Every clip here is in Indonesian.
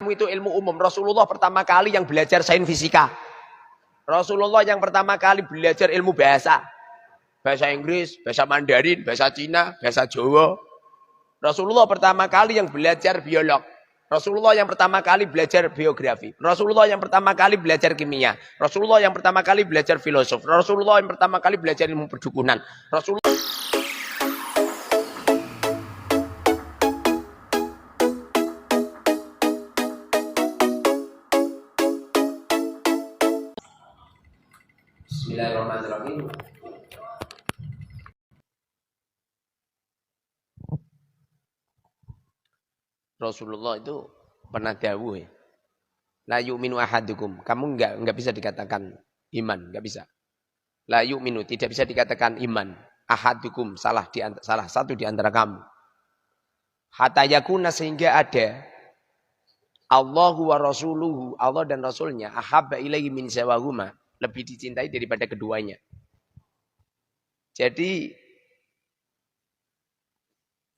kamu itu ilmu umum. Rasulullah pertama kali yang belajar sains fisika. Rasulullah yang pertama kali belajar ilmu bahasa. Bahasa Inggris, bahasa Mandarin, bahasa Cina, bahasa Jawa. Rasulullah pertama kali yang belajar biolog. Rasulullah yang pertama kali belajar biografi. Rasulullah yang pertama kali belajar kimia. Rasulullah yang pertama kali belajar filosof. Rasulullah yang pertama kali belajar ilmu perdukunan. Rasulullah Bismillahirrahmanirrahim. Rasulullah itu pernah dawuh ya. La yu'minu ahadukum. Kamu enggak bisa dikatakan iman, enggak bisa. La yu'minu, tidak bisa dikatakan iman. Ahadukum, salah satu di antara kamu. Hatta yakuna, sehingga ada Allahu wa rasuluhu, Allah dan Rasulnya, ahabba ilaihi min sawahuma, lebih dicintai daripada keduanya. Jadi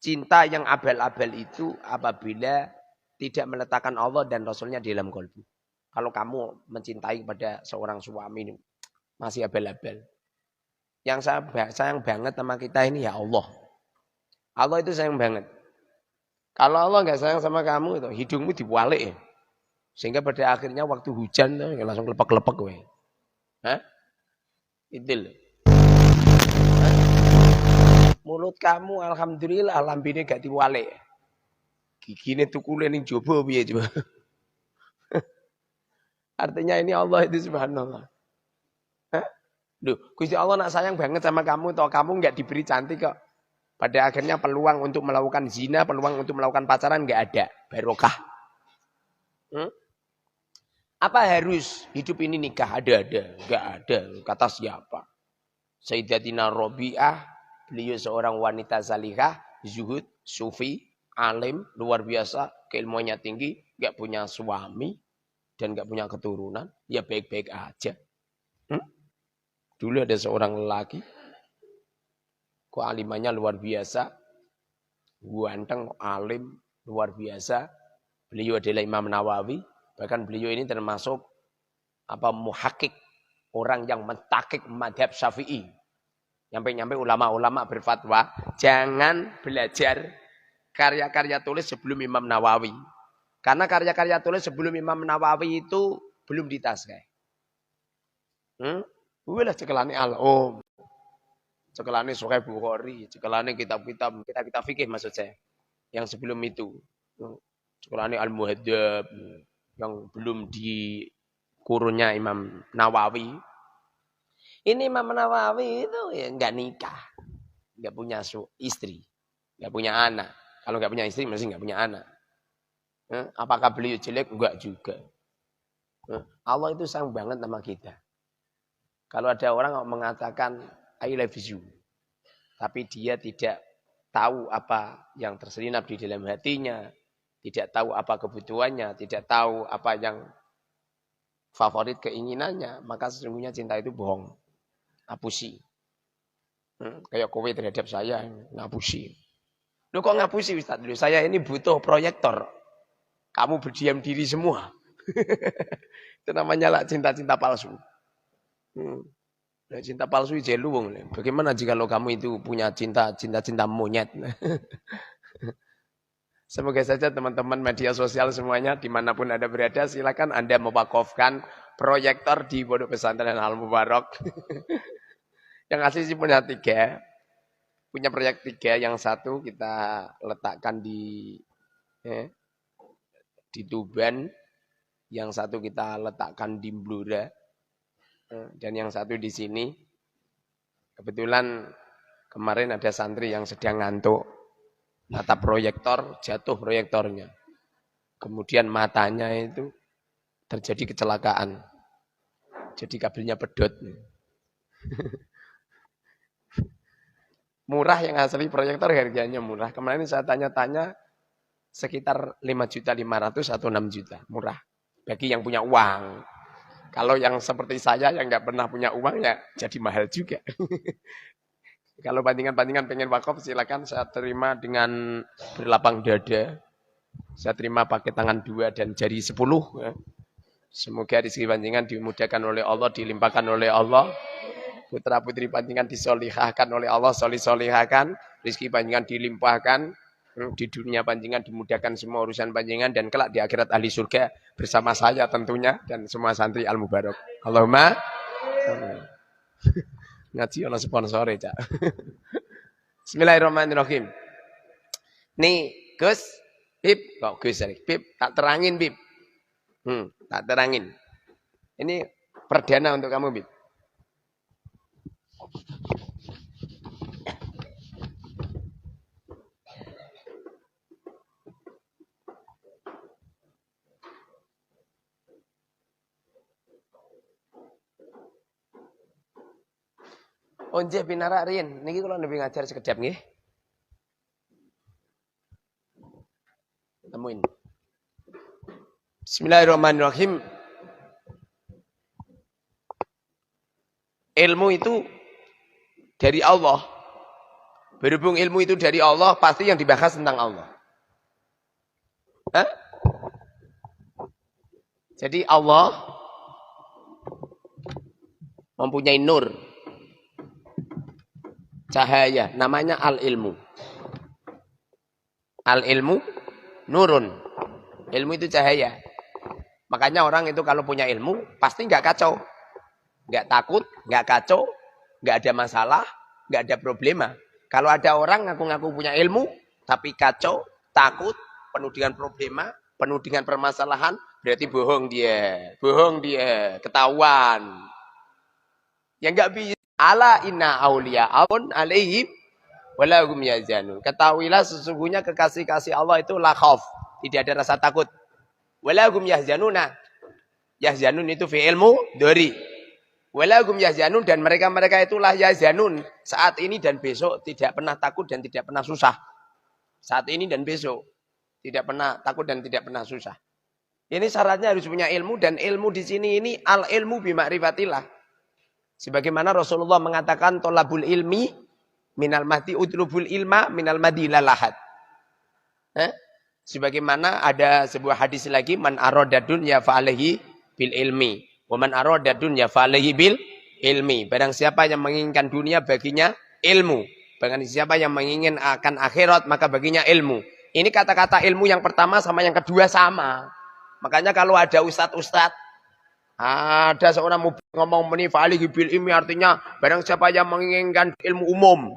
cinta yang abal-abal itu apabila tidak meletakkan Allah dan Rasulnya di dalam kalbu. Kalau kamu mencintai pada seorang suami masih abal-abal. Yang saya sayang banget sama kita ini ya Allah. Allah itu sayang banget. Kalau Allah nggak sayang sama kamu, itu hidungmu dibalik ya. Sehingga pada akhirnya waktu hujan langsung lepek-lepek we. Hah? Itu loh. Mulut kamu alhamdulillah lambene gak diwalik. Gigine tukule ning jaba piye coba. Artinya ini Allah itu subhanallah. Hah? Loh, Gusti Allah nak sayang banget sama kamu toh kamu enggak diberi cantik kok. Pada akhirnya peluang untuk melakukan zina, peluang untuk melakukan pacaran enggak ada. Barokah. Apa harus hidup ini nikah? Ada. Enggak ada. Kata siapa? Sayyidatina Rabi'ah, beliau seorang wanita salihah, zuhud, sufi, alim, luar biasa, keilmuannya tinggi, enggak punya suami dan enggak punya keturunan, ya baik-baik aja. Dulu ada seorang lelaki, kealimannya luar biasa, ganteng, alim, luar biasa. Beliau adalah Imam Nawawi, bahkan beliau ini termasuk muhakkik, orang yang mentakik madhab Syafi'i. Nyampe-nyampe ulama-ulama berfatwa, jangan belajar karya-karya tulis sebelum Imam Nawawi. Karena karya-karya tulis sebelum Imam Nawawi itu belum ditaskai. Wilah cekelane al-om. Cekelane Sahih Bukhari, cekelane kitab-kitab fikih maksud saya. Yang sebelum itu. Cekelane al-muhadzab yang belum di kurunnya Imam Nawawi. Ini Imam Nawawi itu ya enggak nikah. Enggak punya istri, enggak punya anak. Kalau enggak punya istri mesti enggak punya anak. Apakah beliau jelek? Enggak juga. Allah itu sayang banget sama kita. Kalau ada orang mengatakan I love you, tapi dia tidak tahu apa yang terselinap di dalam hatinya, tidak tahu apa kebutuhannya, tidak tahu apa yang favorit keinginannya, maka sesungguhnya cinta itu bohong. Ngapusi. Kayak kowe terhadap saya, ngapusi. Lu kok ngapusi Ustaz? Dulu saya ini butuh proyektor. Kamu berdiam diri semua. Itu namanya lah cinta-cinta palsu. Cinta palsu jelu wong. Bagaimana jika kamu itu punya cinta monyet? Semoga saja teman-teman media sosial semuanya dimanapun Anda berada, silakan Anda mewakafkan proyektor di Pondok Pesantren Al Mubarak. Yang asli sih punya 3. Punya proyek 3, yang satu kita letakkan di Tuban, yang satu kita letakkan di Blora, dan yang satu di sini. Kebetulan kemarin ada santri yang sedang ngantuk, natap proyektor, jatuh proyektornya. Kemudian matanya itu terjadi kecelakaan. Jadi kabelnya pedot. Murah yang asli proyektor, harganya murah. Kemarin saya tanya-tanya sekitar 5.500.000 atau 6 juta. Murah. Bagi yang punya uang. Kalau yang seperti saya yang nggak pernah punya uang ya jadi mahal juga. Kalau bandingan-bandingan pengen wakaf silakan saya terima dengan berlapang dada. Saya terima pakai tangan 2 dan jari 10. Ya. Semoga rezeki panjenengan dimudahkan oleh Allah, dilimpahkan oleh Allah. Putra putri panjenengan disolihahkan oleh Allah, solihahkan. Rezeki panjenengan dilimpahkan. Di dunia panjenengan dimudahkan semua urusan panjenengan. Dan kelak di akhirat ahli surga bersama saya tentunya. Dan semua santri al-mubarak. Allahumma. Ngaji ono sponsore, Cak. Bismillahirrahmanirrahim. Nih, Gus, Bib, kok Gus ini? Bib, tak terangin, Bib. Tak terangin. Ini perdana untuk kamu, Bib. Onje binara Rin, niki kula nembe ngajar sekedap nggih. Temuin. Bismillahirrahmanirrahim. Ilmu itu dari Allah. Berhubung ilmu itu dari Allah, pasti yang dibahas tentang Allah. Hah? Jadi Allah mempunyai nur. Cahaya, namanya al-ilmu. Al-ilmu nurun. Ilmu itu cahaya. Makanya orang itu kalau punya ilmu, pasti nggak kacau. Nggak takut, nggak kacau, nggak ada masalah, nggak ada problema. Kalau ada orang ngaku-ngaku punya ilmu, tapi kacau, takut, penuh dengan problema, penuh dengan permasalahan, berarti bohong dia. Bohong dia, ketahuan. Yang nggak bisa. Ala inna awliya'un alaihim walahum yazanun. Ketahuilah sesungguhnya kekasih-kasih Allah itu la khauf. Tidak ada rasa takut. Walahum yahzanuna. Yahzanun itu fi'ilmu dori. Walahum yahzanun dan mereka-mereka itulah yahzanun. Saat ini dan besok tidak pernah takut dan tidak pernah susah. Saat ini dan besok tidak pernah takut dan tidak pernah susah. Ini syaratnya harus punya ilmu dan ilmu di sini ini al ilmu bima'rifatillah. Sebagaimana Rasulullah mengatakan tolabul ilmi minal mahdi utlubul ilma minal mahdi lalahat. Sebagaimana ada sebuah hadis lagi man arada dunya fa'alaihi bil ilmi wa man arada dunya fa'alaihi bil ilmi. Barang siapa yang menginginkan dunia baginya ilmu. Barang siapa yang menginginkan akhirat maka baginya ilmu. Ini kata-kata ilmu yang pertama sama yang kedua sama. Makanya kalau ada ustadz ada seorang ngomong menifali bil ilmi artinya barang siapa yang menginginkan ilmu umum.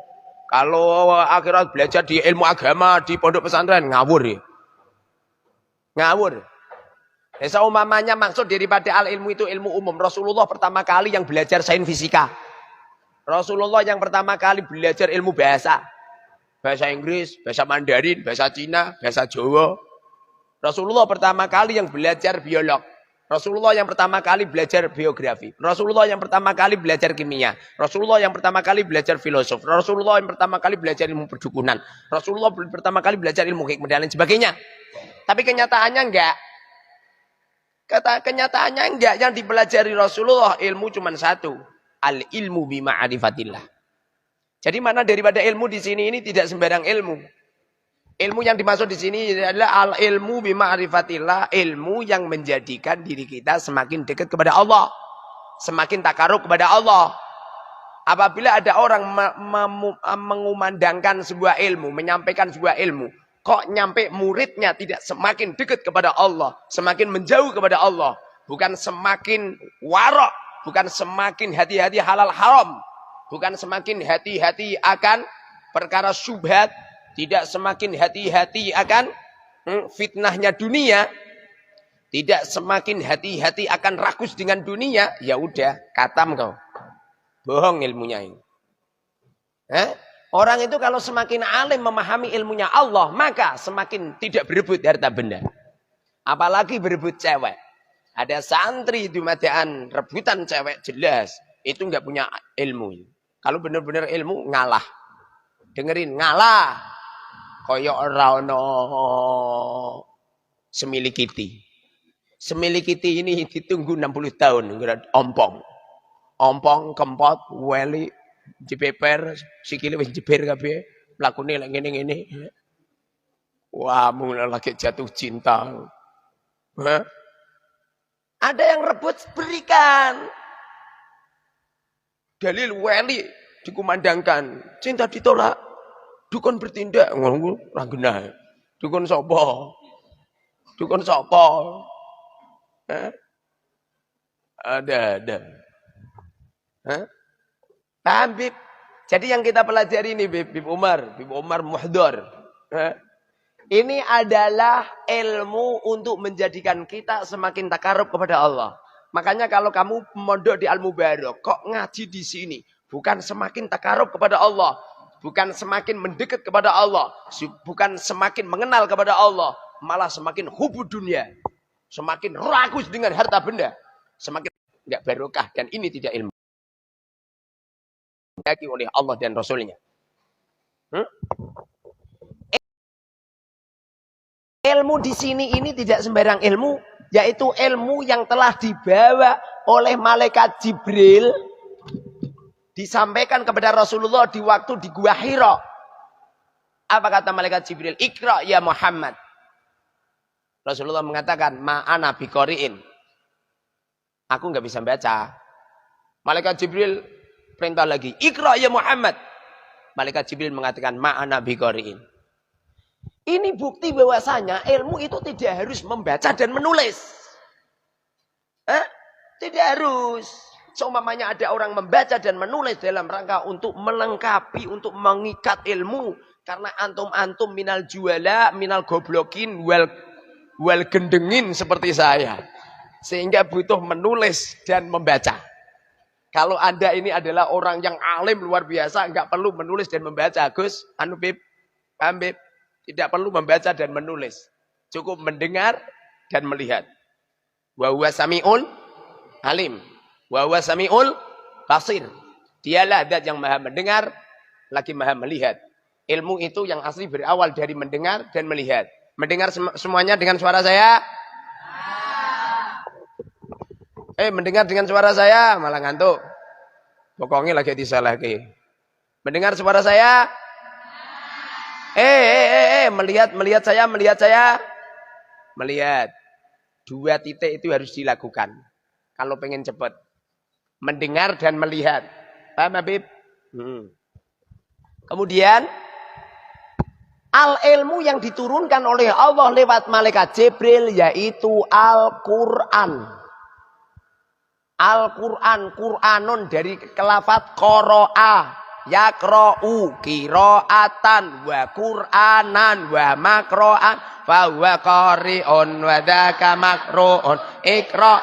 Kalau akhirat belajar di ilmu agama di pondok pesantren ngawur ya. Ngawur. Umpamanya maksud daripada al ilmu itu ilmu umum. Rasulullah pertama kali yang belajar sains fisika. Rasulullah yang pertama kali belajar ilmu bahasa. Bahasa Inggris, bahasa Mandarin, bahasa Cina, bahasa Jawa. Rasulullah pertama kali yang belajar biolog. Rasulullah yang pertama kali belajar biografi. Rasulullah yang pertama kali belajar kimia. Rasulullah yang pertama kali belajar filosof. Rasulullah yang pertama kali belajar ilmu perdukunan. Rasulullah pertama kali belajar ilmu hikmah dan lain sebagainya. Tapi kenyataannya enggak. Kenyataannya enggak. Yang dipelajari Rasulullah ilmu cuma satu. Al-ilmu bima'rifatillah. Jadi mana daripada ilmu di sini ini tidak sembarang ilmu. Ilmu yang dimaksud di sini adalah al-ilmu bima'rifatillah, ilmu yang menjadikan diri kita semakin dekat kepada Allah, semakin takarub kepada Allah. Apabila ada orang mengumandangkan sebuah ilmu, menyampaikan sebuah ilmu, kok nyampe muridnya tidak semakin dekat kepada Allah, semakin menjauh kepada Allah, bukan semakin warok, bukan semakin hati-hati halal haram, bukan semakin hati-hati akan perkara syubhat, tidak semakin hati-hati akan fitnahnya dunia, tidak semakin hati-hati akan rakus dengan dunia, ya udah katam kau. Bohong ilmunya ini. Orang itu kalau semakin alim memahami ilmunya Allah, maka semakin tidak berebut harta benda. Apalagi berebut cewek. Ada santri di madaan rebutan cewek jelas, itu nggak punya ilmu. Kalau benar-benar ilmu ngalah. Dengerin, ngalah. Koyok ora ono semilikiti. Semilikiti ini ditunggu 60 tahun ompong. Ompong, kempot, weli, jepeper, sikile wis jeber kabeh, lakune lek ngene-ngene. Wah, mulai lagi jatuh cinta. Hah? Ada yang rebut, berikan. Dalil wali dikumandangkan. Cinta ditolak. Dukun bertindak. Ngomong, ranggena. Dukun sopo. Dukun sopo. Ada. Hah? Paham, Bib? Jadi yang kita pelajari ini, Bib Umar Muhdor. Ini adalah ilmu untuk menjadikan kita semakin takarub kepada Allah. Makanya kalau kamu mondok di Al-Mubarak, kok ngaji di sini, bukan semakin takarub kepada Allah, bukan semakin mendekat kepada Allah, bukan semakin mengenal kepada Allah, malah semakin hubud dunia, semakin rakus dengan harta benda, semakin tidak barokah, dan ini tidak ilmu oleh Allah dan Rasulnya. Ilmu di sini ini tidak sembarang ilmu, yaitu ilmu yang telah dibawa oleh malaikat Jibril, disampaikan kepada Rasulullah di waktu di Gua Hira. Apa kata malaikat Jibril? Iqra ya Muhammad. Rasulullah mengatakan, ma'ana biqori'in. Aku nggak bisa baca. Malaikat Jibril perintah lagi, Iqra ya Muhammad. Malaikat Jibril mengatakan, ma'ana biqori'in. Ini bukti bahwasanya ilmu itu tidak harus membaca dan menulis. Tidak harus. Seumpamanya ada orang membaca dan menulis dalam rangka untuk melengkapi, untuk mengikat ilmu. Karena antum-antum minal juala, minal goblokin, wal gendengin seperti saya. Sehingga butuh menulis dan membaca. Kalau Anda ini adalah orang yang alim luar biasa, nggak perlu menulis dan membaca. Gus, Bib, paham Bib? Tidak perlu membaca dan menulis. Cukup mendengar dan melihat. Wa huwa sami'ul alim. Wa huwa sami'ul basir. Dialah zat yang maha mendengar, lagi maha melihat. Ilmu itu yang asli berawal dari mendengar dan melihat. Mendengar semuanya dengan suara saya? Mendengar dengan suara saya? Malah ngantuk. Pokoknya lagi disalahke. Mendengar suara saya? Melihat saya. Melihat. 2 titik itu harus dilakukan. Kalau pengen cepat. Mendengar dan melihat. Paham, Habib? Kemudian, al-ilmu yang diturunkan oleh Allah lewat malaikat Jibril, yaitu Al-Quran. Al-Quran, Quranun dari kelafat qoro'a. Yakra'u qira'atan wa qur'anan wa makro'an fa huwa qari'un wa dzaka makru'un iqra.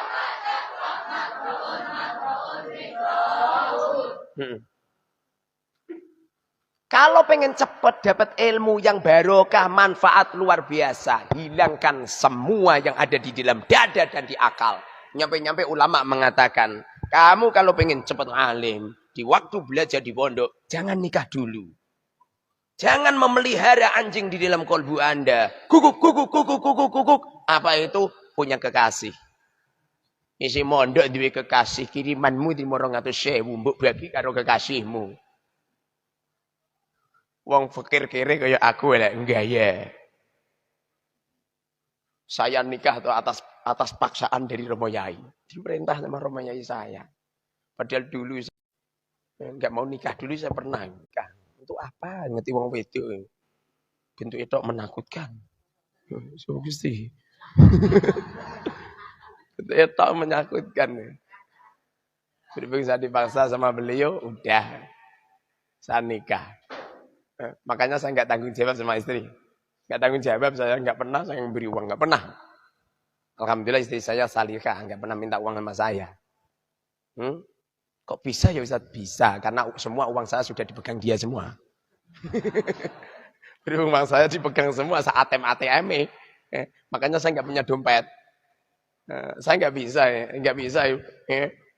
Kalau pengen cepat dapat ilmu yang barokah, manfaat luar biasa, hilangkan semua yang ada di dalam dada dan di akal. Nyampe-nyampe ulama mengatakan, kamu kalau pengen cepat alim, di waktu belajar di pondok, jangan nikah dulu. Jangan memelihara anjing di dalam kolbu Anda. Kukuk. Apa itu? Punya kekasih. Isi mondok duwe kekasih, kirimanmu di 200.000 mbok bagi karo kekasihmu. Wong fakir kere kaya aku lek enggak ya. Saya nikah atau atas paksaan dari Romo Yai. Diperintah sama Romo Yai saya. Padahal dulu enggak mau nikah, dulu saya pernah nikah. Untuk apa? Ngerti wong wedok. Bentuk itu menakutkan. So Gusti. Bentuk itu menakutkan. Berhubung saya dipaksa sama beliau, udah. Saya nikah. Makanya saya enggak tanggung jawab sama istri. Enggak tanggung jawab, saya enggak pernah saya memberi uang, enggak pernah. Alhamdulillah istri saya salihah, enggak pernah minta uang sama saya. Kok bisa ya Ustaz? Bisa, karena semua uang saya sudah dipegang dia semua. Uang saya dipegang semua, saya ATM. Makanya saya nggak punya dompet. Saya nggak bisa.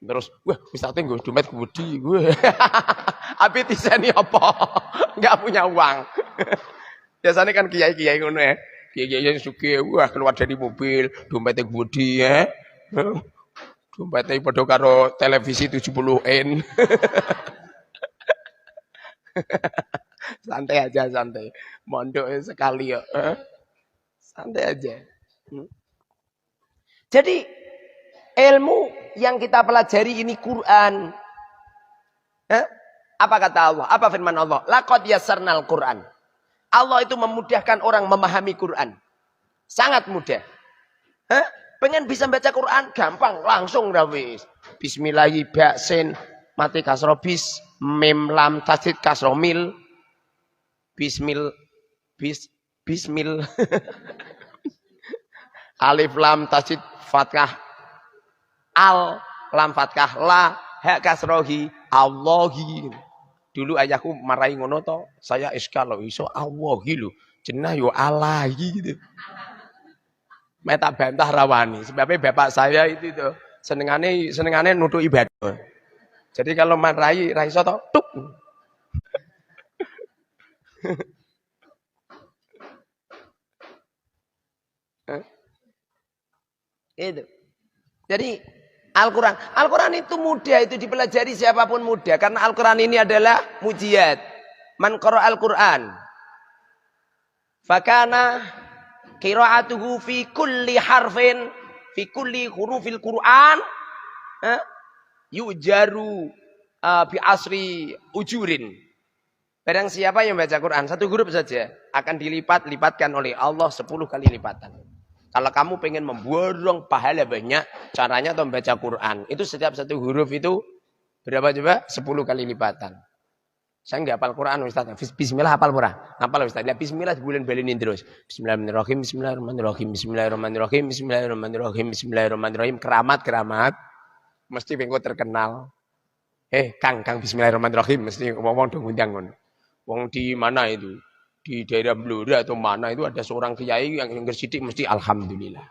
Terus, wah Ustaznya nggak dompet gede gue. Abi tisani apa? Nggak punya uang. Biasanya kan kiai-kiai ngono ya. Kiai-kiai yang suka, wah keluar dari mobil, dompetnya gede ya. Dompetnya padha karo televisi 70 in. Santai aja, santai. Mondok sekali ya. Santai aja. Jadi ilmu yang kita pelajari ini Quran. Apa kata Allah? Apa firman Allah? Laqad yassarnal Quran. Allah itu memudahkan orang memahami Quran. Sangat mudah. Pengen bisa baca Quran? Gampang. Langsung rawis. Bismillahirrahmanirrahim. Mati kasro bis. Mim lam tasdid kasro mil. Bismil. Alif lam tasdid fathah. Al lam fathah la. Ha kasrohi. Allahi. Dulu ayahku marahi ngono to, saya iskal iso Allahi lho. Jenah yo Allahi gitu. Meta bantah rawani. Sebabnya bapak saya itu tuh senengane nuduh ibadah. Jadi kalau marahi ra iso to, tuk. Itu. Jadi Al-Quran itu mudah, itu dipelajari siapapun mudah. Karena Al-Quran ini adalah mujizat. Man qara Al-Quran. Fakana qira'atuhu fi kulli harfin. Fi kulli hurufil Quran. Yujaru bi asri ujurin. Barang siapa yang baca Quran, satu huruf saja. Akan dilipat-lipatkan oleh Allah 10 kali lipatan. Kalau kamu pengen memborong pahala banyak, caranya tuh membaca Quran. Itu setiap satu huruf itu berapa coba? 10 kali lipatan. Saya nggak hafal Quran Ustaz. Bismillah hafal murah. Hafal Ustaz. Lihat bismillah bulan balinin terus. Bismillahirrahmanirrahim, bismillahirrahmanirrahim, bismillahirrahmanirrahim, bismillahirrahmanirrahim, bismillahirrahmanirrahim. Keramat. Mesti pengen terkenal. Kang bismillahirrahmanirrahim. Mesti ngomong dong undang ngono. Wong di mana itu? Di daerah Blora atau mana itu ada seorang kiai yang sidik mesti alhamdulillah.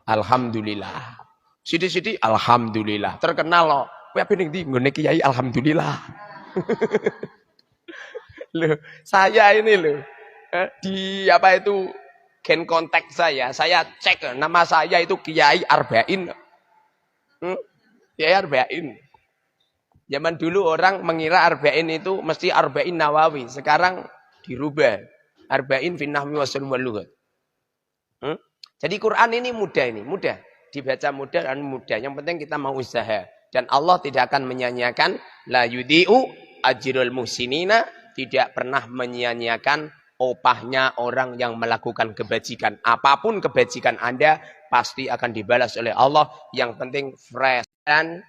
Alhamdulillah. Sidik-sidik alhamdulillah. Terkenal loh. Kowe ape ning ndi nggone kiai alhamdulillah. Loh, saya ini loh. Di apa itu gen kontak saya cek nama saya itu Kiai Arba'in. Kiai Arba'in. Zaman dulu orang mengira Arba'in itu mesti Arba'in Nawawi. Sekarang dirubah. Arba'in fin nahwi wa sarf wal lughat. Jadi Quran ini mudah. Dibaca mudah dan mudah. Yang penting kita mau usaha. Dan Allah tidak akan menyia-nyiakan la yudi'u ajrul muhsinina, tidak pernah menyia-nyiakan opahnya orang yang melakukan kebajikan. Apapun kebajikan Anda pasti akan dibalas oleh Allah. Yang penting fresh dan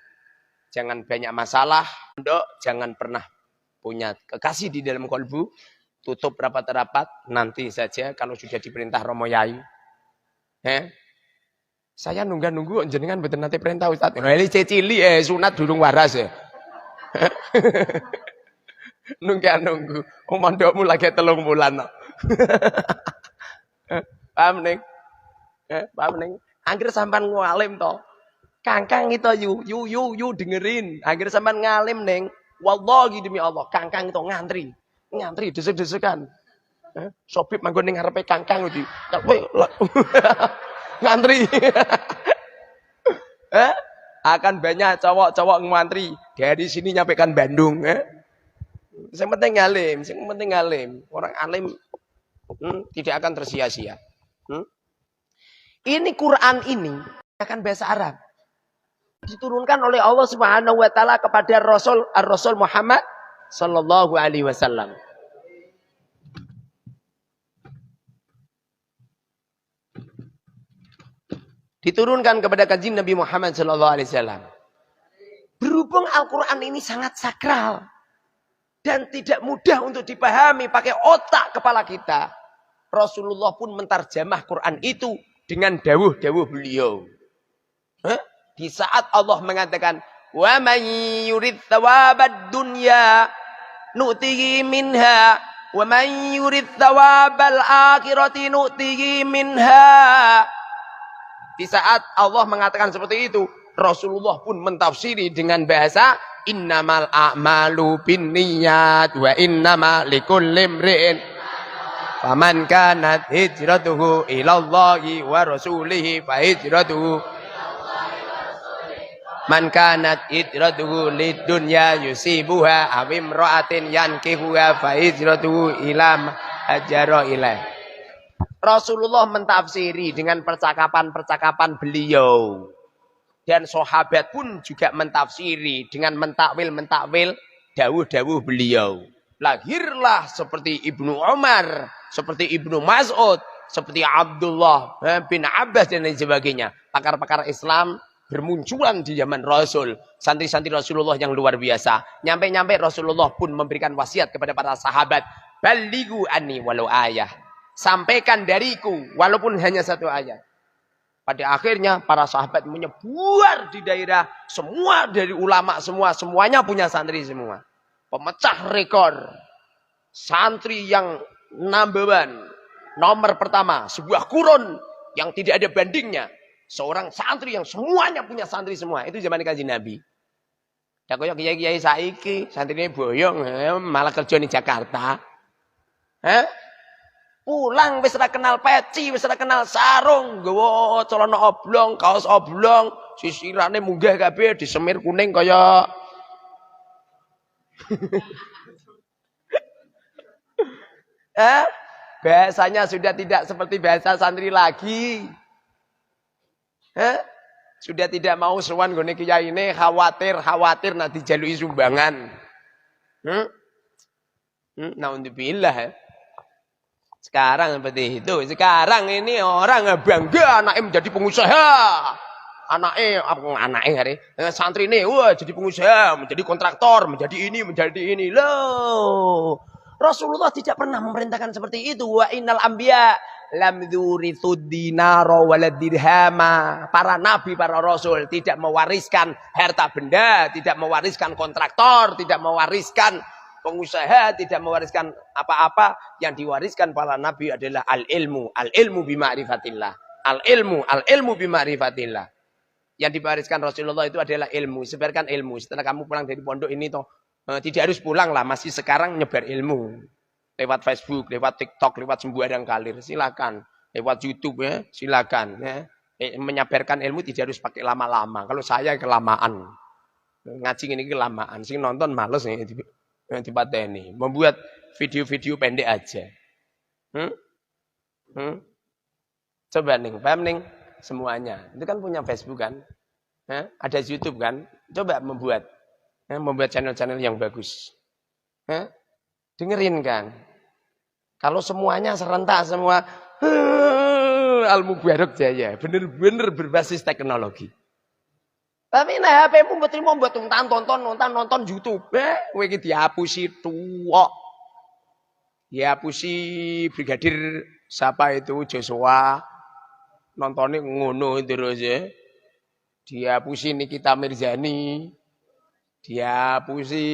jangan banyak masalah. Jangan pernah punya kekasih di dalam kalbu. Tutup rapat-rapat, nanti saja kalau sudah diperintah Romo Yai. Saya nunggu jenengan betul nanti perintah Ustaz. Ini cecili sunat durung waras ya. nunggu. Mondokmu lagi 3 bulan. Paham ning? Paham ning? Angger sampean ngalim to. Kangkang itu yu dengerin. Angger sampean ngalim ning, wallahi demi Allah, kangkang itu ngantri desek-desekan. Sobib manggon ning ngarepe kangkang iki. Ngantri. Akan banyak cowok-cowok ngantri dari sini nyampe kan Bandung. Yang penting ngalim. Orang alim tidak akan tersia-sia. Ini Quran ini akan bahasa Arab. Diturunkan oleh Allah Subhanahu wa taala kepada Rasul Muhammad sallallahu alaihi wasallam. Diturunkan kepada Kanjeng Nabi Muhammad sallallahu alaihi wasallam. Berhubung Al-Qur'an ini sangat sakral dan tidak mudah untuk dipahami pakai otak kepala kita, Rasulullah pun mentarjamah Quran itu dengan dawuh-dawuh beliau. Di saat Allah mengatakan, "Wa man yurid thawabad dunya nu'tihi minha wa man yurid thawabal akhirati nu'tihi minha." Di saat Allah mengatakan seperti itu, Rasulullah pun mentafsiri dengan bahasa innamal a'malu binniyat wa innama likulli imri'in faman kanat hijratuhu ilallahi wa rasulihi fa hijratuhu man kanat hijratuhu lidunya yusibuha aw imra'atin yankihuha fa hijratuhu ila ma hajara ilaih. Rasulullah mentafsiri dengan percakapan-percakapan beliau. Dan sahabat pun juga mentafsiri dengan mentakwil dawuh-dawuh beliau. Lahirlah seperti Ibnu Umar, seperti Ibnu Mas'ud, seperti Abdullah bin Abbas dan lain sebagainya. Pakar-pakar Islam bermunculan di zaman Rasul. Santri-santri Rasulullah yang luar biasa. Nyampe-nyampe Rasulullah pun memberikan wasiat kepada para sahabat. Balighu anni walau ayah. Sampaikan dariku walaupun hanya satu ayat. Pada akhirnya para sahabat menyebar di daerah. Semua dari ulama semuanya punya santri semua. Pemecah rekor. Santri yang number one. Nomor pertama. Sebuah kurun yang tidak ada bandingnya. Seorang santri yang semuanya punya santri semua. Itu zaman Kanjeng Nabi. Ya koyo kiai-kiai saiki, santrine boyong, malah kerja di Jakarta. Pulang wis ora kenal peci, wis ora kenal sarung, nggawa celana oblong, kaos oblong, sisirane munggah kabeh disemir kuning kaya bahasanya sudah tidak seperti bahasa santri lagi. Sudah tidak mau sowan gone kiai ini khawatir nanti dijalui sumbangan. Naudzubillah. Sekarang seperti itu. Sekarang ini orang bangga anaknya menjadi pengusaha. Anaknya hari santri ini wah jadi pengusaha, menjadi kontraktor, menjadi ini loh. Rasulullah tidak pernah memerintahkan seperti itu. Wa innal anbiya lam dzurithud dinara walad dirhama. Para nabi, para rasul tidak mewariskan harta benda, tidak mewariskan kontraktor, tidak mewariskan pengusaha, tidak mewariskan apa-apa. Yang diwariskan para nabi adalah al-ilmu bima'rifatillah. Al-ilmu bima'rifatillah. Yang diwariskan Rasulullah itu adalah ilmu. Sebarkan ilmu. Setelah kamu pulang dari pondok ini toh tidak harus pulang lah, masih sekarang nyebar ilmu. Lewat Facebook, lewat TikTok, lewat sembarang kalir, silakan. Lewat YouTube ya, silakan ya. Menyebarkan ilmu tidak harus pakai lama-lama. Kalau saya kelamaan. Ngaji ini kelamaan, sing nonton males nih dipateni. Membuat video-video pendek aja. Coba nih, paham nih semuanya. Itu kan punya Facebook kan? Ada YouTube kan? Coba membuat channel-channel yang bagus. Dengerin kan. Kalau semuanya serentak semua Al-Mubarak Jaya. Bener-bener berbasis teknologi. Tapi nah HP-mu betrimo buat nonton YouTube. Kowe iki dihapusi tuwok. Dihapusi Brigadir siapa itu Joshua. Nontonnya ngono terus ya. Dihapusi Nikita Mirzani. Dihapusi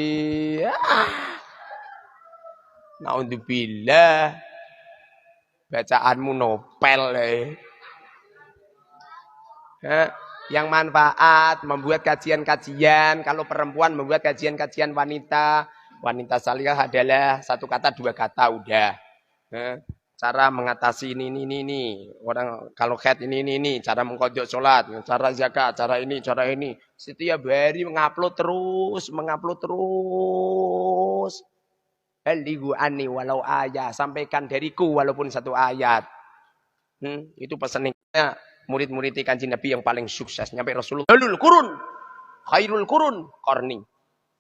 naudzubillah bacaanmu nopel yang manfaat, membuat kajian-kajian. Kalau perempuan membuat kajian-kajian wanita salihah adalah satu kata dua kata udah. Cara mengatasi ini. Orang kalau head ini. Cara mengkodok sholat, cara zakat, cara ini. Setiap hari mengupload terus. Balighu anni walau ayat. Sampaikan dariku walaupun satu ayat. Itu pesannya murid-murid Kanjeng Nabi yang paling sukses. Nyampe Rasulullah. Khairul kurun qarni.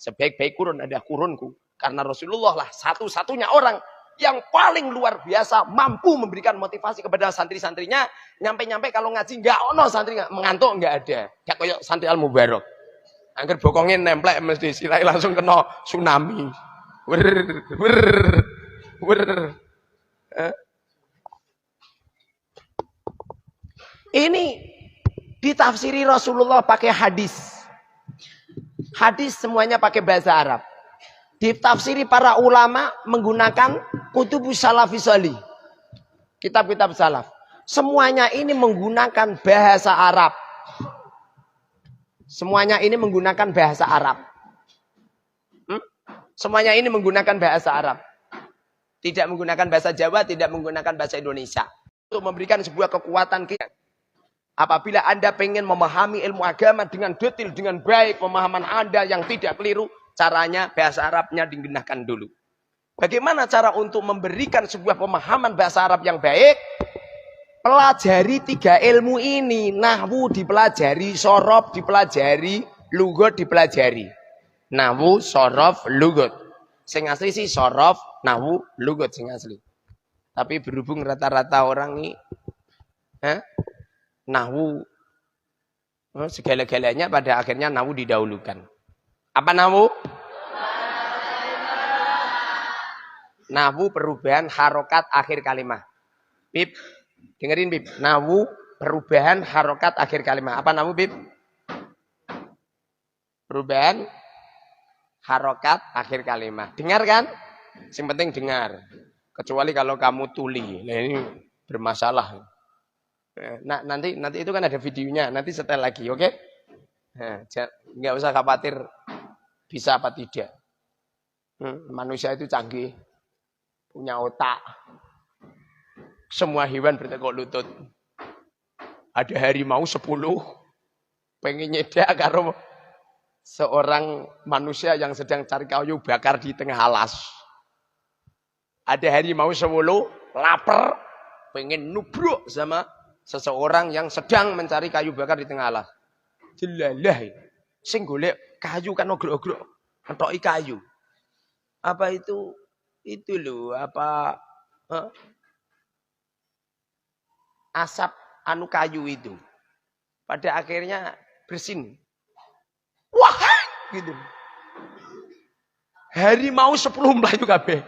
Sebaik-baik kurun adalah kurunku. Karena Rasulullah lah satu-satunya orang yang paling luar biasa mampu memberikan motivasi kepada santri-santrinya. Nyampe-nyampe kalau ngaji enggak ono santri mengantuk enggak ada. Kayak koyo santri Al-Mubarak. Angger bokongnya nemplek mesti silai langsung kena tsunami. Ini ditafsiri Rasulullah pakai hadis. Hadis semuanya pakai bahasa Arab. Ditafsiri para ulama menggunakan kutubus salafis salih. Kitab-kitab salaf. Semuanya ini menggunakan bahasa Arab. Semuanya ini menggunakan bahasa Arab. Semuanya ini menggunakan bahasa Arab. Tidak menggunakan bahasa Jawa, tidak menggunakan bahasa Indonesia. Untuk memberikan sebuah kekuatan kita. Apabila Anda pengen memahami ilmu agama dengan detail, dengan baik, pemahaman Anda yang tidak keliru, caranya bahasa Arabnya digunakan dulu. Bagaimana cara untuk memberikan sebuah pemahaman bahasa Arab yang baik? Pelajari 3 ilmu ini. Nahwu dipelajari, sorof dipelajari, lugot dipelajari. Nahwu, sorof, lugot. Sing asli sih sorof, nahwu, lugot sing asli. Tapi berhubung rata-rata orang ini nahwu segala-galanya pada akhirnya nahwu didahulukan. Apa nahwu? Nahwu perubahan harokat akhir kalimat. Bib, dengerin Bib. Nahwu perubahan harokat akhir kalimat. Apa nahwu Bib? Perubahan harokat akhir kalimat. Dengar kan? Yang penting dengar. Kecuali kalau kamu tuli. Nah ini bermasalah. Nah, nanti itu kan ada videonya. Nanti setel lagi, oke? Nah, nggak usah khawatir bisa apa tidak. Manusia itu canggih. Punya otak. Semua hewan bertekuk lutut. Ada harimau 10. Pengen nyedak karo seorang manusia yang sedang cari kayu bakar di tengah alas. Ada harimau 10. Lapar. Pengen nubruk sama seseorang yang sedang mencari kayu bakar di tengah alas. Jelalah. Sing golek kayu kan ogrok-ogrok. Entoki kayu. Apa itu? Itu loh, apa asap anu kayu itu. Pada akhirnya bersin. Wah, gitu. Harimau 10 melayu kabeh.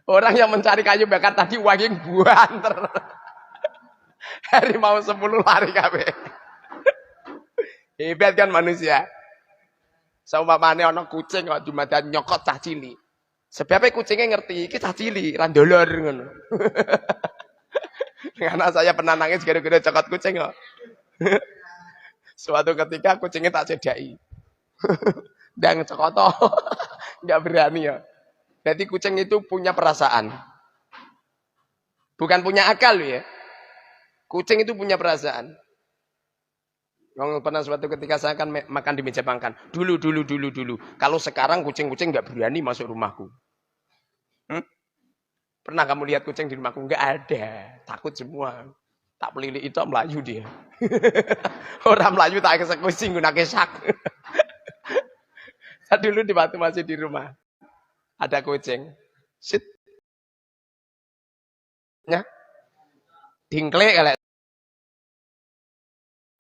Orang yang mencari kayu bakar tadi wanging buanter. Harimau 10 lari kabeh. Hebat kan manusia. Saumpamane ana kucing kok dumadan nyokot cah cilik. Sebabnya kucingnya ngerti iki cah cilik, ra ndolor ngono. Karena saya pernah nangis gara-gara cokot kucing kok. Suatu ketika kucingnya tak cedai. Dan cokoto. Enggak berani ya. Jadi kucing itu punya perasaan. Bukan punya akal ya. Kucing itu punya perasaan. Pernah suatu ketika saya akan makan di meja makan. Dulu. Kalau sekarang kucing-kucing nggak berani masuk rumahku. Pernah kamu lihat kucing di rumahku? Nggak ada. Takut semua. Tak pelilik itu melayu dia. Orang melayu tak eksekusi nggunakan sak. Saya dulu di waktu masih di rumah. Ada kucing. Sit. Ya. Dingklek kali.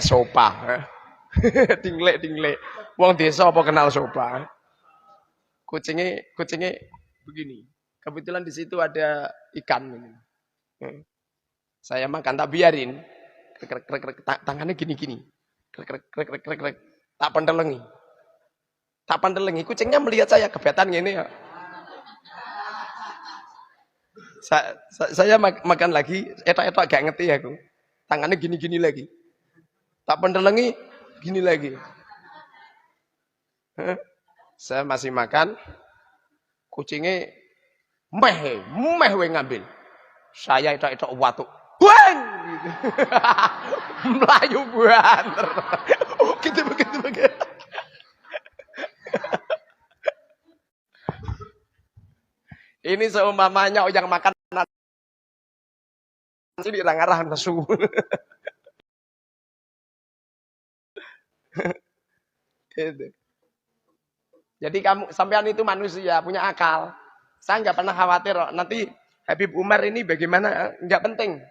Sopa. Dinglek. Wong desa apa kenal sopa? Kucingnya begini. Kebetulan di situ ada ikan. Saya makan tak biarin. Tangannya gini. Tak pendelengi. Kucingnya melihat saya kebetan gini ya. Saya makan lagi. Etok gak ngerti aku. Tangannya gini lagi. Tak pendelengi, gini lagi. Saya masih makan. Kucingnya meh we ngambil. Saya itu watuk. Buang! Gitu. Melayu buanter. Gitu. Ini seumpamanya yang makan nasi di rang-rang nesu. Gitu. Jadi kamu sampean itu manusia punya akal. Saya nggak pernah khawatir nanti Habib Umar ini bagaimana, nggak penting.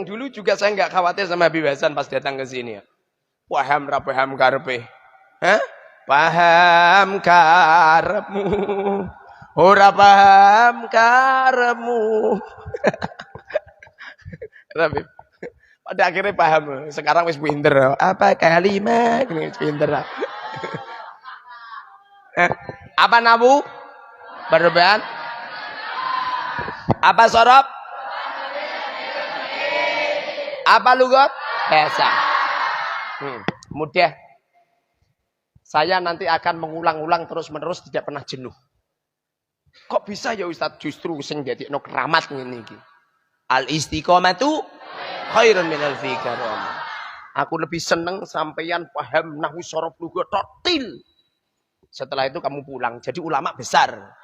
Dulu juga saya nggak khawatir sama Habib Hasan pas datang ke sini. Paham karepe. Hah? Paham karepmu. Ora paham karepmu. Habib. Pada akhirnya paham. Sekarang wis pinter. Apa kalimat? Wis pinter. Apa nabu? Berlebihan? Apa sorop? Apa lugot? Bahasa. Mudah. Saya nanti akan mengulang-ulang terus-menerus tidak pernah jenuh. Kok bisa ya Ustaz justru sing dadekno keramat ngene iki. Al istiqomatu khairun minal fikar. Aku lebih seneng sampeyan paham nahwu sorof lugat totil Setelah itu kamu pulang. Jadi ulama besar.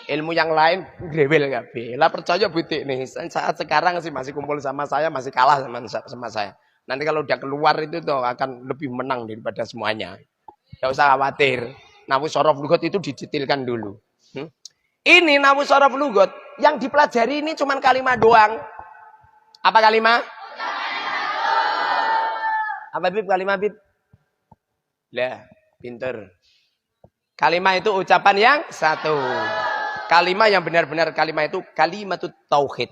Ilmu yang lain grewel kabeh. Lah percaya butik nih. Saat sekarang sih masih kumpul sama saya, masih kalah sama saya. Nanti kalau dia keluar itu tuh akan lebih menang daripada semuanya. Tidak usah khawatir. Nahwu sorof lugot itu dicetilkan dulu. Ini nahwu sorof lugot yang dipelajari ini cuma kalimat doang. Apa kalimat? Apa Bib kalimat Bib? Lah, pinter. Kalimat itu ucapan yang satu. Kalimat yang benar-benar kalimat itu kalimatut tauhid.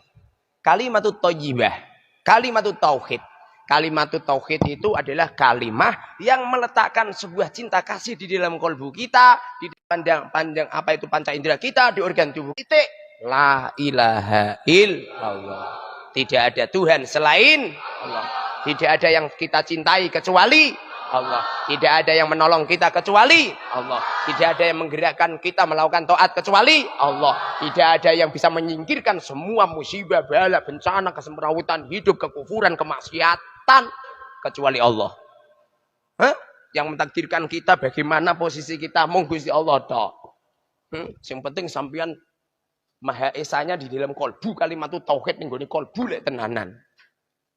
Kalimatut thayyibah. Kalimatut tauhid. Kalimatut tauhid itu adalah kalimat yang meletakkan sebuah cinta kasih di dalam kalbu kita, di pandang apa itu panca indera kita, di organ tubuh kita. La ilaha illallah. Tidak ada Tuhan selain Allah. Tidak ada yang kita cintai kecuali Allah. Tidak ada yang menolong kita kecuali Allah. Tidak ada yang menggerakkan kita melakukan taat kecuali Allah. Tidak ada yang bisa menyingkirkan semua musibah, bala, bencana, kesemrawutan hidup, kekufuran, kemaksiatan kecuali Allah. Yang mentakdirkan kita bagaimana posisi kita mung Gusti Allah tok. Yang penting sampean Maha Esanya di dalam kolbu kalimat itu tauhid ning gone kolbu lek tenanan.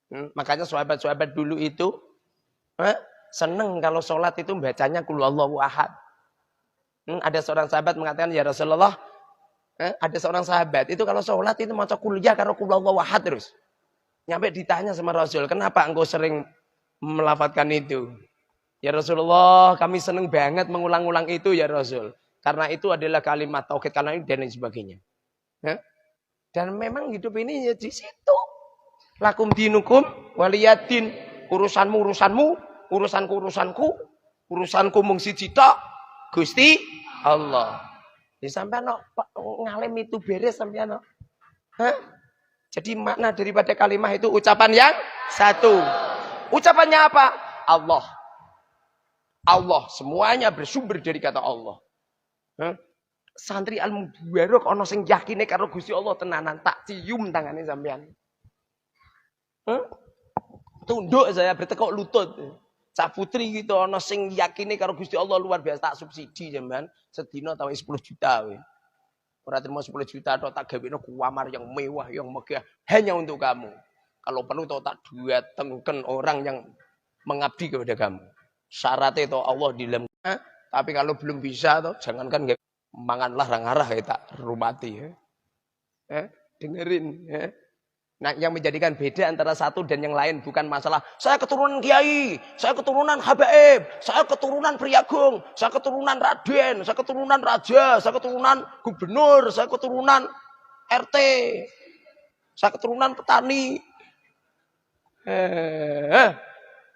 Makanya sahabat-sahabat dulu itu seneng kalau sholat itu bacanya qul huwallahu ahad. Ada seorang sahabat mengatakan, ya Rasulullah, ada seorang sahabat itu kalau sholat itu maca kuliah karo qul huwallahu ahad terus. Nyampe ditanya sama Rasul, kenapa engkau sering melafadzkan itu? Ya Rasulullah, kami seneng banget mengulang-ulang itu ya Rasul. Karena itu adalah kalimat tauhid, karena ini dan lain sebagainya. Dan memang hidup ini ya di situ. Lakum dinukum waliyadin. Urusanmu urusanmu, urusanku urusanku, urusanku mung siji tok, Gusti Allah. Ya sampean ngalim itu beres sampean. Jadi makna daripada kalimat itu ucapan yang satu. Ucapannya apa? Allah. Allah, semuanya bersumber dari kata Allah. Santri al-mubarak ana sing yakine karo Gusti Allah tenanan, tak cium tangane sampean. Tunduk saya bertekuk lutut. Cak putri gitu ana sing yakine karo Gusti Allah luar biasa, tak subsidi sampean. Sedina tahu 10 juta we. Ora terima 10 juta tok, tak gaweno kamar yang mewah, yang megah hanya untuk kamu. Kalau perlu tak datengken orang yang mengabdi kepada kamu. Syaratnya itu Allah di dalam. Tapi kalau belum bisa toh jangankan manganlah rangarah ya tak rumati ya. Dengerin ya. Nah, yang menjadikan beda antara satu dan yang lain bukan masalah saya keturunan kiai, saya keturunan habaib, saya keturunan priagung, saya keturunan raden, saya keturunan raja, saya keturunan gubernur, saya keturunan RT, saya keturunan petani.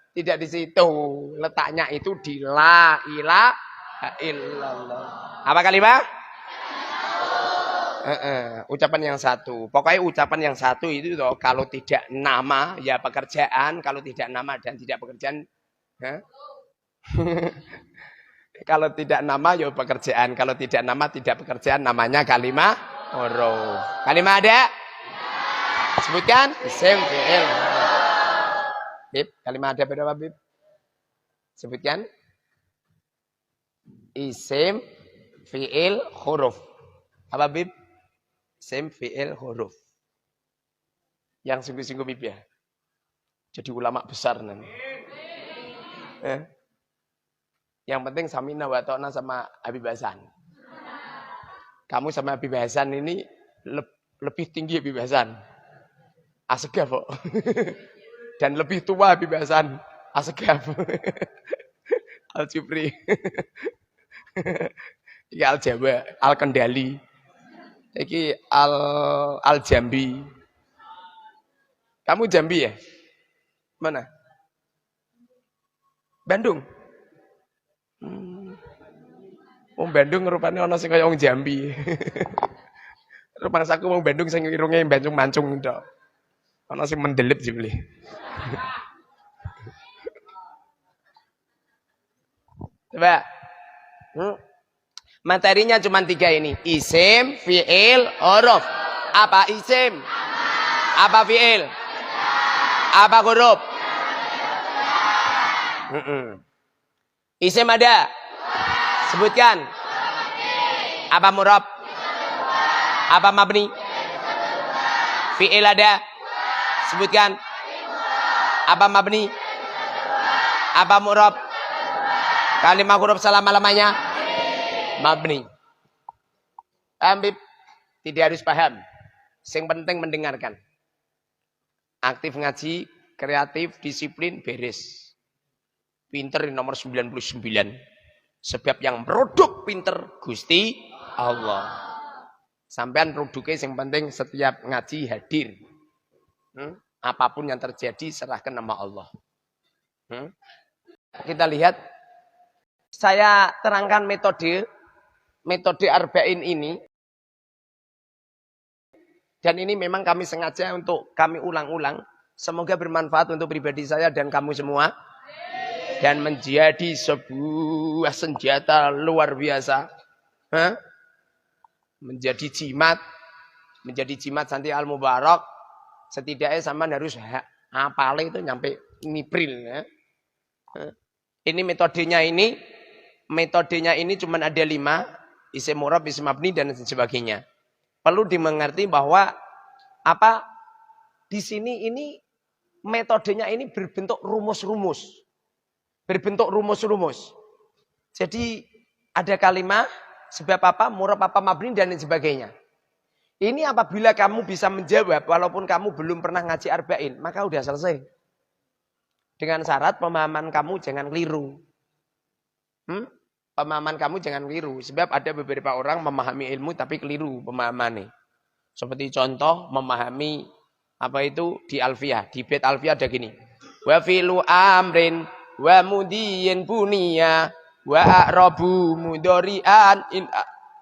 Tidak di situ. Letaknya itu di la ilaha illallah. Apa kalimat? Ucapan yang satu. Pokoknya ucapan yang satu itu toh, kalau tidak nama ya pekerjaan, kalau tidak nama dan tidak pekerjaan. Kalau tidak nama ya pekerjaan, kalau tidak nama tidak pekerjaan, namanya kalimat huruf. Kalimat ada? Sebutkan isim fi'il. Bib, kalimat ada berapa Bib? Sebutkan isim fi'il huruf. Apa Bib? Isim fi'il huruf. Yang sungguh-sungguh Bib ya. Jadi ulama besar nanti. Yang penting samina wa ta'na sama Habib Hasan. Kamu sama Habib Hasan ini lebih tinggi Habib Hasan. Asegaf kok. Dan lebih tua Habib Hasan. Asegaf. Al-Jufri. Iki Al-Jawa, Al-Kendali. Iki Al-Jambi. Kamu Jambi ya? Mana? Bandung. Wong Bandung rupane ana sing kaya wong Jambi. Rumangsaku wong Bandung sing irunge mancung-mancung tok. Ana sing mendelep jebule. Coba. Materinya cuma 3 ini. Isim, fi'il, huruf. Apa isim? Apa fi'il? Apa huruf? Isim ada? Sebutkan. Apa murab? Apa mabni? Fi'il ada? Sebutkan. Apa mabni? Apa murab? Kalimat huruf selama-lamanya mabni. Ambib. Tidak harus paham. Yang penting mendengarkan. Aktif ngaji, kreatif, disiplin, beres. Pinter nomor 99. Sebab yang produk pinter Gusti Allah. Sampean produknya yang penting setiap ngaji hadir. Apapun yang terjadi serahkan nama Allah. Kita lihat. Saya terangkan metode arba'in ini. Dan ini memang kami sengaja untuk kami ulang-ulang. Semoga bermanfaat untuk pribadi saya dan kamu semua. Dan menjadi sebuah senjata luar biasa. Menjadi jimat Santi Al-Mubarak. Setidaknya sama harus hafal itu nyampe nipril. Ya. Ini metodenya ini cuma ada 5. Isim murab, isim mabni dan sebagainya. Perlu dimengerti bahwa di sini ini metodenya ini berbentuk rumus-rumus. Jadi ada kalimat sebab apa, murab apa, mabni dan sebagainya. Ini apabila kamu bisa menjawab walaupun kamu belum pernah ngaji arba'in, maka udah selesai. Dengan syarat pemahaman kamu jangan keliru. Pemahaman kamu jangan keliru. Sebab ada beberapa orang memahami ilmu tapi keliru pemahamannya. Seperti contoh memahami di Alfiyah. Di bait Alfiyah ada gini. Wa filu amrin wa mudiyin bunia wa a'rabu mudori'an in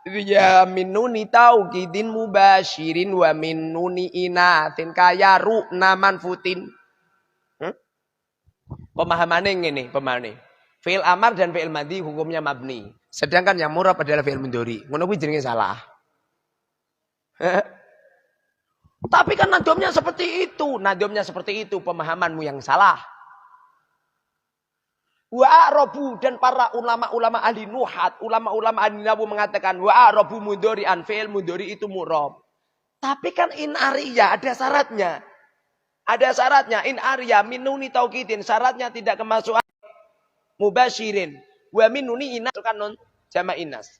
ya min nuni taukidin mubashirin wa min nuni inatin kaya ru'na manfutin. Pemahamannya ini. Fi'il amar dan fi'il madhi hukumnya mabni. Sedangkan yang murab adalah fi'il mudhari. Ngono kuwi jenenge salah. Tapi kan nadomnya seperti itu. Pemahamanmu yang salah. Wa'arabu dan para ulama-ulama ahli nuhat, ulama-ulama ahli nahwu mengatakan wa'arabu mudhari'an, fi'il mudhari itu murab. Tapi kan in ariya ada syaratnya. In ariya minuni taukidin, syaratnya tidak kemasukan mubashirin wa minuni inas kan non jama inas.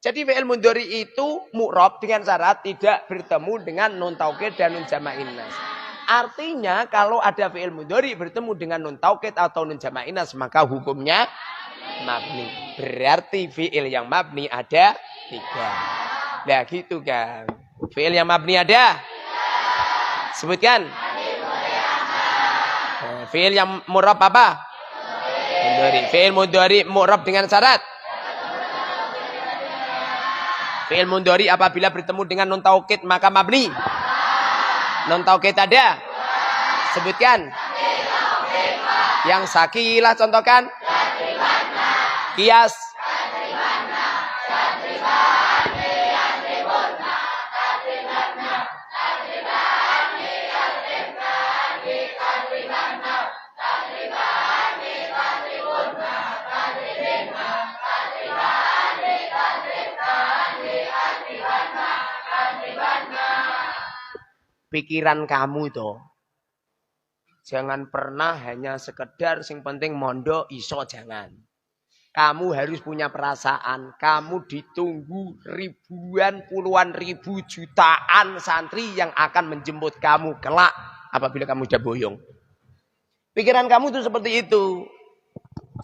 Jadi fi'il mudhari itu mu'rab dengan syarat tidak bertemu dengan nun taukid dan nun jama inas. Artinya kalau ada fi'il mudhari bertemu dengan nun taukid atau nun jama inas maka hukumnya mabni. Berarti fi'il yang mabni ada 3. Nah gitu kan. Fi'il yang mabni ada? Sebutkan. Fi'il yang mu'rab apa? Mudhari. Fi'il mudhari mu'rab dengan syarat. Fi'il mudhari apabila bertemu dengan nun taukid maka mabni. Nun taukid ada? Sebutkan. Yang sakilah contohkan. Kias. Pikiran kamu itu jangan pernah hanya sekedar sing penting mondo iso, jangan. Kamu harus punya perasaan. Kamu ditunggu ribuan, puluhan ribu, jutaan santri yang akan menjemput kamu kelak apabila kamu sudah boyong. Pikiran kamu itu seperti itu.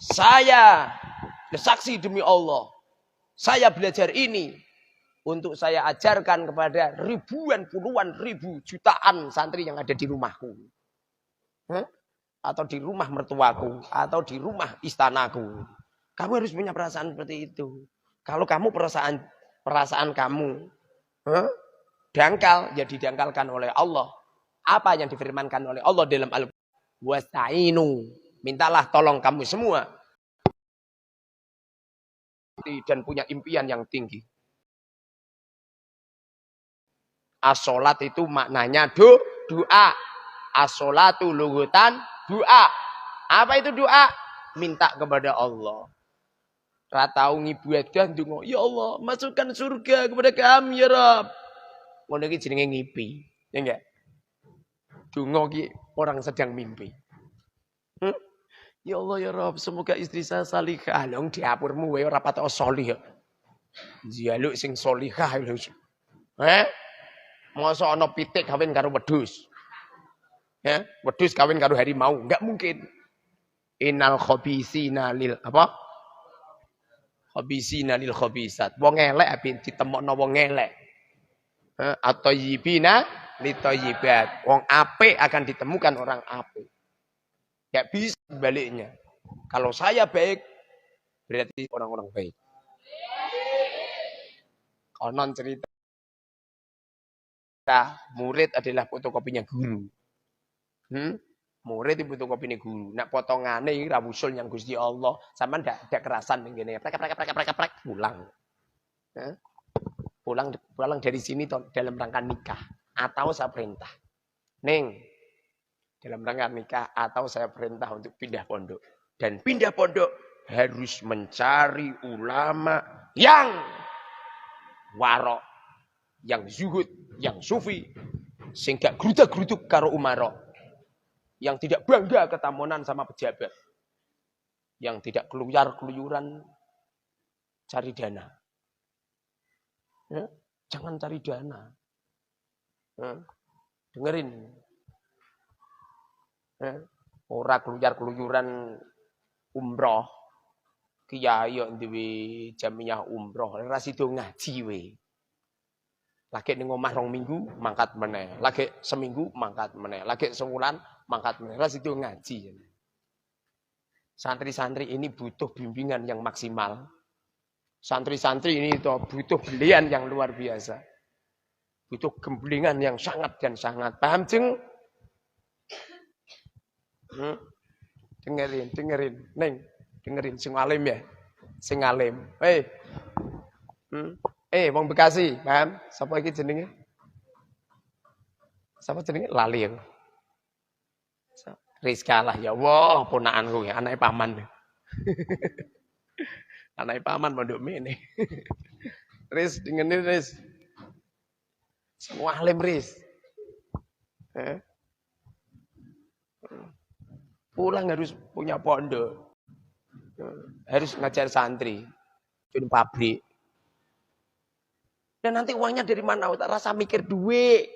Saya bersaksi demi Allah. Saya belajar ini untuk saya ajarkan kepada ribuan, puluhan ribu, jutaan santri yang ada di rumahku. Atau di rumah mertuaku. Atau di rumah istanaku. Kamu harus punya perasaan seperti itu. Kalau kamu perasaan kamu dangkal, ya didangkalkan oleh Allah. Apa yang difirmankan oleh Allah dalam Al-Quran? Wasta'inu. Mintalah tolong kamu semua. Dan punya impian yang tinggi. As-sholat itu maknanya doa. As-sholatu lugutan doa. Apa itu doa? Minta kepada Allah. Ratau ngibadah ndonga, ya Allah, masukkan surga kepada kami ya Rabb. Ngono iki jenenge ngipi. Ya enggak? Donga ki orang sedang mimpi. Ya Allah ya Rabb, semoga istri saya salihah. Long diapurmu wae ora patok salih. Njaluk sing salihah lho. Masa ana pitik kawin karo wedhus. Ya, wedhus kawin karo harimau, enggak mungkin. Innal khabisina lil apa? Khabisina lil khabisat. Wong elek ape ditemokno wong elek. Atau yibina litoyibat. Wong apik akan ditemukan orang apik. Enggak bisa baliknya. Kalau saya baik, berarti orang-orang baik. Konon cerita murid adalah fotokopinya guru. Murid itu fotokopinya guru. Nak potongane iki ra wusul yang Gusti Allah, sampean ndak kerasan ngene. Prek pulang. Pulang dari sini dalam rangka nikah atau saya perintah. Ning dalam rangka nikah atau saya perintah untuk pindah pondok. Dan pindah pondok harus mencari ulama yang warok, yang zuhud, yang sufi, sehingga gerudak-geruduk karo umaro, yang tidak bangga ketamunan sama pejabat, yang tidak keluyar-keluyuran cari dana. Ya, jangan cari dana. Dengerin. Ora keluyar-keluyuran umroh. Kiai yo duwe jamiah umroh, ora sida ngaji we. Lagi ning omah 2 minggu mangkat meneh, lagi seminggu mangkat meneh, lagi sewulan mangkat meneh, ora sida ngaji. Santri-santri ini butuh bimbingan yang maksimal. Santri-santri ini butuh belian yang luar biasa. Butuh gembelingan yang sangat dan sangat. Paham, Jeng? Dengerin. Neng, dengerin. Sing alim ya. Sing alim. Wong Bekasi, paham? Sapa iki jenenge? Sapa jenenge? Lali aku. Rizka lah ya Allah, ponakanku ya, anake paman. Anake paman mondok mene. Riz, dengerin Riz. Semua alim Riz. Pulang harus punya pondok. Harus ngajar santri. Bikin pabrik. Dan nanti uangnya dari mana? Tak rasa mikir duit.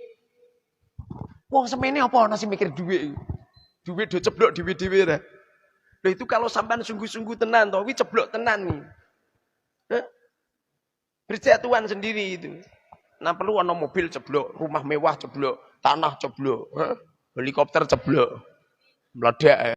Wong semene apa nasi mikir duit. Duit do ceblok dhewe-dhewe ra. Lha itu kalau sampean sungguh-sungguh tenan to, wi ceblok tenan nih. Berjatuhan sendiri itu. Nah perlu ana mobil ceblok, rumah mewah ceblok, tanah ceblok, helikopter ceblok. Meledak.